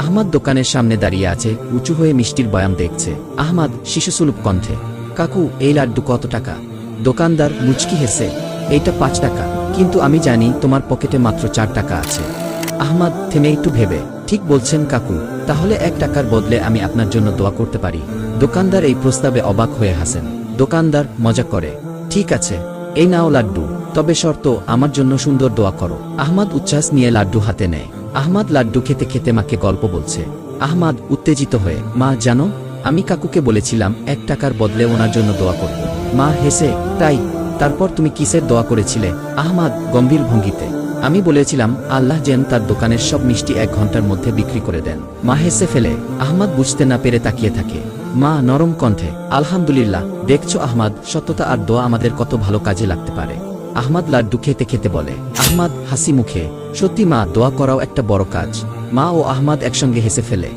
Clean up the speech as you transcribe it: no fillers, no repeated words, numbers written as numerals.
আহমাদ দোকানের সামনে দাঁড়িয়ে আছে, উঁচু হয়ে মিষ্টির বয়াম দেখছে। আহমাদ শিশুসুলভ কণ্ঠে, কাকু এই লাড্ডু কত টাকা? দোকানদার মুচকি হেসে, এইটা 5 টাকা, কিন্তু আমি জানি তোমার পকেটে মাত্র 4 টাকা আছে। আহমাদ থেমে একটু ভেবে, ঠিক বলছেন কাকু, তাহলে 1 টাকার বদলে আমি আপনার জন্য দোয়া করতে পারি? দোকানদার এই প্রস্তাবে অবাক হয়ে হাসেন। দোকানদার মজা করে, ঠিক আছে, এই নাও লাড্ডু, তবে শর্ত, আমার জন্য সুন্দর দোয়া করো। আহমাদ উচ্ছ্বাস নিয়ে লাড্ডু হাতে নেয়। আহমাদ লাড্ডু খেতে খেতে মাকে গল্প বলছে। আহমাদ উত্তেজিত হয়ে, মা জানো, আমি কাকুকে বলেছিলাম 1 টাকার বদলে ওনার জন্য দোয়া করব। মা হেসে, তাই? তারপর তুমি কিসের দোয়া করেছিলে? আহমাদ গম্ভীর ভঙ্গিতে, আমি বলেছিলাম আল্লাহ যেন তার দোকানের সব মিষ্টি 1 ঘন্টার মধ্যে বিক্রি করে দেন। মা হেসে ফেলে। আহমাদ বুঝতে না পেরে তাকিয়ে থাকে। মা নরম কণ্ঠে, আলহামদুলিল্লাহ, দেখছো আহমাদ, সত্যতা আর দোয়া আমাদের কত ভালো কাজে লাগতে পারে। আহমাদ লাড্ডু খেতে খেতে বলে। আহমাদ হাসি মুখে, সত্যি মা, দোয়া করাও একটা বড় কাজ। মা ও আহমাদ একসঙ্গে হেসে ফেলে।